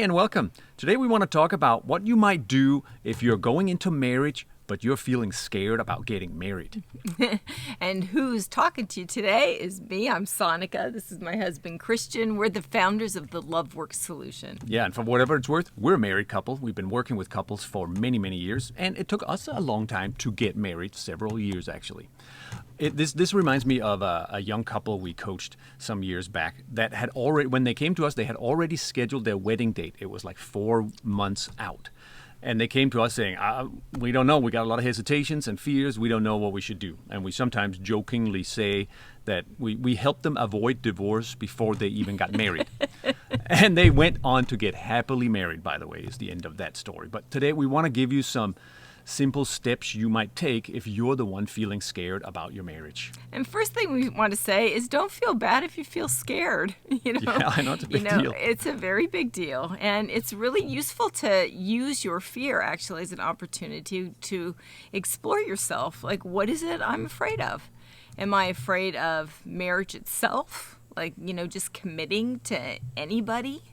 and welcome. Today we want to talk about what you might do if you're going into marriage but you're feeling scared about getting married. And who's talking to you today is me. I'm Sonica. This is my husband, Christian. We're the founders of the LoveWorks solution. Yeah, and for whatever it's worth, we're a married couple. We've been working with couples for many, many years, and it took us a long time to get married, several years actually. This reminds me of a young couple we coached some years back that had already, when they came to us, they had already scheduled their wedding date. It was like 4 months out. And they came to us saying, we don't know. We got a lot of hesitations and fears. We don't know what we should do. And we sometimes jokingly say that we helped them avoid divorce before they even got married. And they went on to get happily married, by the way, is the end of that story. But today we want to give you some simple steps you might take if you're the one feeling scared about your marriage. And first thing we want to say is don't feel bad if you feel scared. Yeah, I know it's a big deal. It's a very big deal. And it's really useful to use your fear actually as an opportunity to explore yourself. Like, what is it I'm afraid of? Am I afraid of marriage itself? Like, just committing to anybody?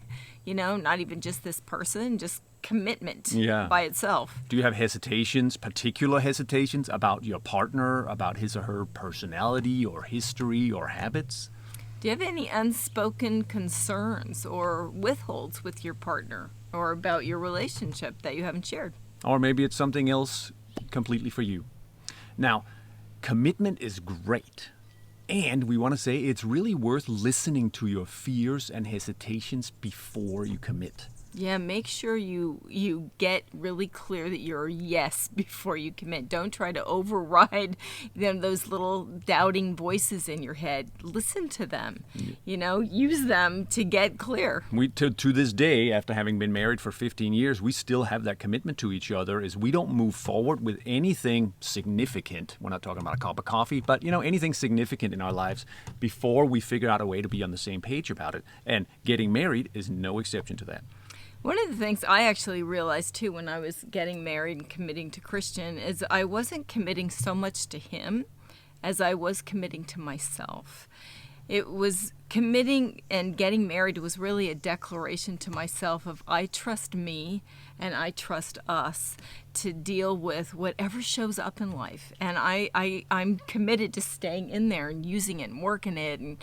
Not even just this person, just commitment by itself. Do you have hesitations, particular hesitations about your partner, about his or her personality or history or habits? Do you have any unspoken concerns or withholds with your partner or about your relationship that you haven't shared? Or maybe it's something else completely for you. Now, commitment is great. And we want to say it's really worth listening to your fears and hesitations before you commit. Yeah, make sure you get really clear that you're a yes before you commit. Don't try to override those little doubting voices in your head. Listen to them. Use them to get clear. To this day, after having been married for 15 years, we still have that commitment to each other is we don't move forward with anything significant. We're not talking about a cup of coffee, but anything significant in our lives before we figure out a way to be on the same page about it. And getting married is no exception to that. One of the things I actually realized, too, when I was getting married and committing to Christian is I wasn't committing so much to him as I was committing to myself. It was committing and getting married was really a declaration to myself of I trust me and I trust us to deal with whatever shows up in life. And I'm committed to staying in there and using it and working it and,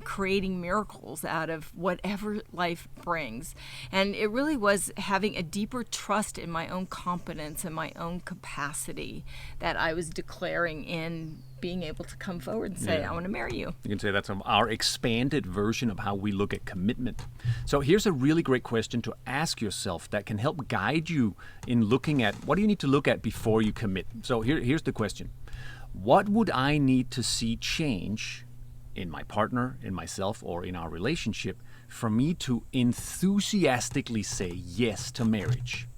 creating miracles out of whatever life brings. And it really was having a deeper trust in my own competence and my own capacity that I was declaring in being able to come forward and say, I want to marry you. You can say that's our expanded version of how we look at commitment. So here's a really great question to ask yourself that can help guide you in looking at what do you need to look at before you commit. So here's the question. What would I need to see change in my partner, in myself, or in our relationship for me to enthusiastically say yes to marriage?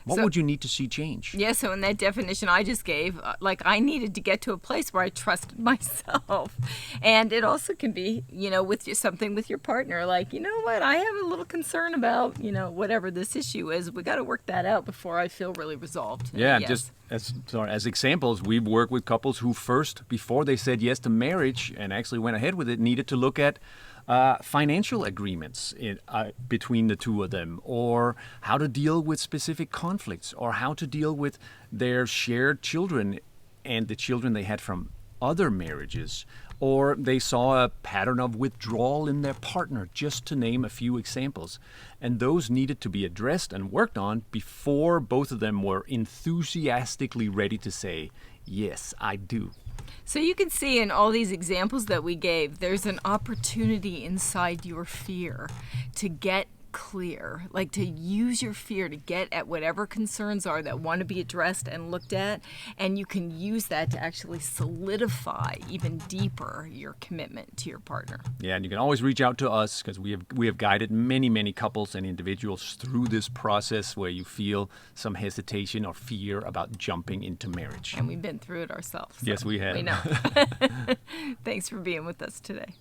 What would you need to see change? Yeah, so in that definition I just gave, I needed to get to a place where I trusted myself. And it also can be, with something with your partner, like, what, I have a little concern about, whatever this issue is. We got to work that out before I feel really resolved. Yeah, yes. just as examples, we've worked with couples who first, before they said yes to marriage and actually went ahead with it, needed to look at financial agreements between the two of them, or how to deal with specific conflicts, or how to deal with their shared children and the children they had from other marriages, or they saw a pattern of withdrawal in their partner, just to name a few examples. And those needed to be addressed and worked on before both of them were enthusiastically ready to say, yes, I do. So you can see in all these examples that we gave, there's an opportunity inside your fear to get clear, like to use your fear to get at whatever concerns are that want to be addressed and looked at, and you can use that to actually solidify even deeper your commitment to your partner. Yeah, and you can always reach out to us because we have guided many couples and individuals through this process where you feel some hesitation or fear about jumping into marriage. And we've been through it ourselves. So yes, we have. We know. Thanks for being with us today.